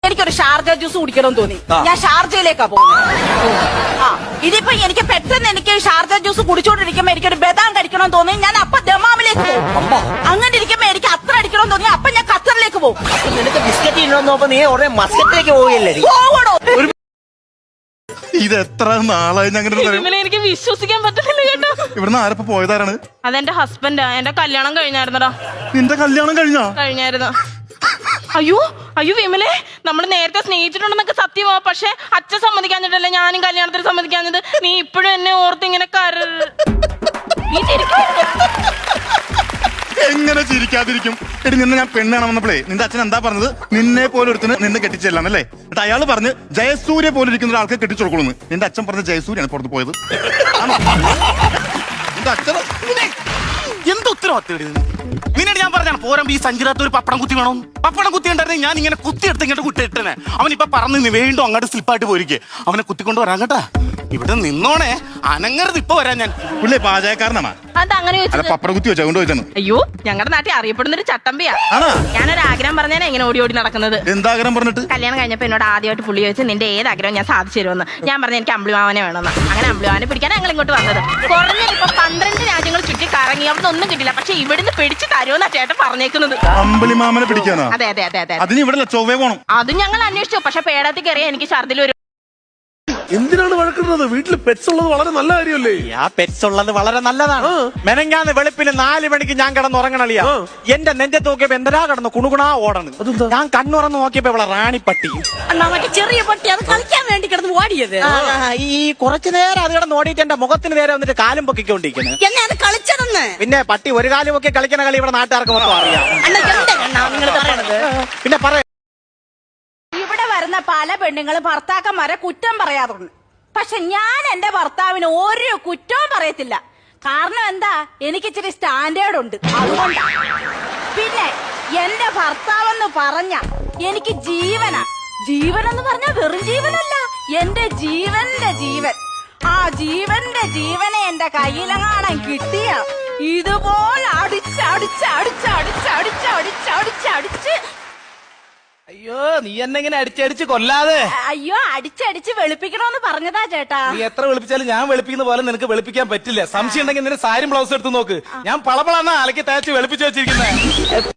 എനിക്കൊരു Sharjah juice കുടിക്കണം തോന്നി. ഞാൻ ഷാർജയിലേക്കാ പോകുന്നത്. ഇതിപ്പോ എനിക്ക് പെട്ടെന്ന് എനിക്ക് ഷാർജ ജ്യൂസ് കുടിച്ചോണ്ടിരിക്കുമ്പോ എനിക്കൊരു ബദാം കഴിക്കണം തോന്നി. ഞാൻ അപ്പൊ ദമാമിലേക്ക് പോകും. അങ്ങനെ ഇരിക്കുമ്പോ എനിക്ക് അത്ര അടിക്കണം തോന്നി. അപ്പൊ ഞാൻ ഖത്തറിലേക്ക് പോകും. നിനക്ക് ബിസ്ക്കറ്റ് ഇടണമെന്നപ്പോ നീ ഉടനെ മസ്കറ്റിലേക്ക് പോവുകയല്ലേ? പോകണോ? ഇത് എത്ര നാളായി അങ്ങനെ എനിക്ക് വിശ്വസിക്കാൻ പറ്റുന്നില്ല കേട്ടോ. ഇവിടുന്ന് ആരപ്പോ പോയതാരാണ്? അതെന്റെ ഹസ്ബൻഡാ. എന്റെ കല്യാണം കഴിഞ്ഞായിരുന്നടാ. നിന്റെ കല്യാണം കഴിഞ്ഞായിരുന്നു. അയ്യോ അയ്യോ വിമലെ, നമ്മൾ നേരത്തെ സ്നേഹിച്ചിട്ടുണ്ടെന്നൊക്കെ സത്യമാ. പക്ഷെ അച്ഛൻ സമ്മതിക്കാഞ്ഞിട്ടല്ലേ ഞാനും കല്യാണത്തിന് സമ്മതിക്കാഞ്ഞത്. നീ ഇപ്പോഴും എന്നെ ഓർത്ത് ഇങ്ങനെ എങ്ങനെ ചിരിക്കാതിരിക്കും? എടി നിന്നെ ഞാൻ പെണ്ണാണെന്നപ്പോഴേ നിന്റെ അച്ഛൻ എന്താ പറഞ്ഞത്? നിന്നെ പോലെ ഒരുത്തിന് നിന്നെ കെട്ടിച്ചെല്ലാന്നല്ലേ? എന്നിട്ട് അയാൾ പറഞ്ഞ് ജയസൂര്യ പോലെ ഇരിക്കുന്ന ഒരാൾക്ക് കെട്ടിച്ചു കൊടുക്കണമെന്ന്. നിന്റെ അച്ഛൻ പറഞ്ഞ ജയസൂര്യാണ് പുറത്ത് പോയത്. നിന്റെ അച്ഛൻ എന്ത് ഉത്തരവാദിത്തം നിന്നോട് ഞാൻ പറഞ്ഞാണ് പോരാ ഈ സഞ്ചിരത്ത് ഒരു പപ്പടം കുത്തി വേണം. പപ്പടം കുത്തി ഉണ്ടായിരുന്നെങ്കിൽ ഞാൻ ഇങ്ങനെ കുത്തിയെടുത്ത് ഇങ്ങോട്ട് കുട്ടിയിട്ടനെ. അവനിപ്പൊ പറഞ്ഞു വീണ്ടും അങ്ങോട്ട് സ്ലിപ്പായിട്ട് പോയിരിക്കേ. അവനെ കുത്തിക്കൊണ്ട് വരാൻ കേട്ടാ. ഇവിടെ നിന്നോണേ, അനങ്ങരുത്. ഇപ്പൊ വരാൻ ഞാൻ. പുള്ളി പാചകക്കാരനാണ്. അതങ്ങനെ പപ്പടം കുത്തി വെച്ചാ കൊണ്ട് വെച്ചാണ്. അയ്യോ ഞങ്ങളുടെ നാട്ടിൽ അറിയപ്പെടുന്ന ഒരു ചട്ടമ്പിയാ. ഞാനൊരു ആഗ്രഹം പറഞ്ഞാൽ എങ്ങനെ ഓടി ഓടി നടക്കുന്നത്. എന്താഗ്രഹം പറഞ്ഞിട്ട്? കല്യാണം കഴിഞ്ഞപ്പോ എന്നോട് ആദ്യമായിട്ട് പുള്ളി ചോദിച്ചു നിന്റെ ഏത് ആഗ്രഹം ഞാൻ സാധിച്ചു തരുമെന്ന്. ഞാൻ പറഞ്ഞു എനിക്ക് അമ്പിളിമാവനെ വേണമെന്ന്. അങ്ങനെ അമ്പിളിമാവനെ പിടിക്കാൻ ഞങ്ങൾ ഇങ്ങോട്ട് വന്നത്. കുറഞ്ഞിപ്പോ 12 രാജ്യങ്ങൾ ചുറ്റി കറങ്ങി. അവിടെ ഒന്നും കിട്ടില്ല. പക്ഷെ ഇവിടുന്ന് പിടിച്ചു തരുമെന്നാ ചേട്ടൻ പറഞ്ഞേക്കുന്നത്. അമ്പിളിമാമനെ പിടിക്കാനോ? അതെ അതെ അതെ അതെ. അതിന് ഇവിടെ ചൊവ്വേ പോണം. അതും ഞങ്ങൾ അന്വേഷിച്ചു. പക്ഷെ പേടത്തിൽ കയറിയ എനിക്ക് ഛർദിൽ വരും. എന്തിനാണ് വഴക്കുന്നത്? വീട്ടിൽ പെറ്റ്സ് ഉള്ളത് വളരെ നല്ല കാര്യമല്ലേ? ആ പെറ്റ്സ് ഉള്ളത് വളരെ നല്ലതാണ്. മെനങ്ങാന്ന് വെളുപ്പിന് 4 മണിക്ക് ഞാൻ കിടന്നുറങ്ങണളിയാ. എന്റെ നെഞ്ചത്ത് നോക്കിയപ്പോ എന്തരാ കിടന്നു കുണുകുണാ ഓടണ്. ഞാൻ കണ്ണുറന്ന് നോക്കിയപ്പോ ഇവിടെ റാണിപ്പട്ടി. ചെറിയ പട്ടി അത് കളിക്കാൻ വേണ്ടി കിടന്ന് ഓടിയത്. ഈ കുറച്ചു നേരം അത് കിടന്ന് ഓടിയിട്ട് എന്റെ മുഖത്തിന് നേരെ വന്നിട്ട് കാലും പൊക്കിക്കൊണ്ടിരിക്കുന്നു. എന്നെ അത് കളിച്ചതെന്ന്. പിന്നെ പട്ടി ഒരു കാലും പൊക്കി കളിക്കുന്ന കളി ഇവിടെ നാട്ടുകാർക്ക് മൊത്തം അറിയാം. നിങ്ങൾ പറയണത് പിന്നെ പറ ഇവിടെ വരുന്ന പല പെണ്ണുങ്ങളും ഭർത്താക്കന്മാരെ കുറ്റം പറയാറുണ്ട്. പക്ഷെ ഞാൻ എന്റെ ഭർത്താവിന് ഒരു കുറ്റവും പറയത്തില്ല. കാരണം എന്താ, എനിക്ക് ഇച്ചിരി സ്റ്റാൻഡേർഡ് ഉണ്ട്. അതുകൊണ്ടാ. പിന്നെ എന്റെ ഭർത്താവെന്ന് പറഞ്ഞ എനിക്ക് ജീവനാ. ജീവനെന്ന് പറഞ്ഞ വെറും ജീവനല്ല, എന്റെ ജീവന്റെ ജീവൻ. ആ ജീവന്റെ ജീവനെ എന്റെ കയ്യിലെങ്ങാണം കിട്ടിയ ഇതുപോലെ അടിച്ച് അയ്യോ, നീ എന്നെ ഇങ്ങനെ അടിച്ചടിച്ച് കൊല്ലാതെ. അയ്യോ, അടിച്ചടിച്ച് വെളുപ്പിക്കണോന്ന് പറഞ്ഞതാ ചേട്ടാ. നീ എത്ര വെളുപ്പിച്ചാലും ഞാൻ വെളുപ്പിക്കുന്ന പോലെ നിനക്ക് വെളുപ്പിക്കാൻ പറ്റില്ല. സംശയം ഉണ്ടെങ്കിൽ നിന്റെ സാരി ബ്ലൗസ് എടുത്ത് നോക്ക്. ഞാൻ പളപളാണ് അലക്കി തേച്ച് വെളുപ്പിച്ച് വെച്ചിരിക്കുന്നത്.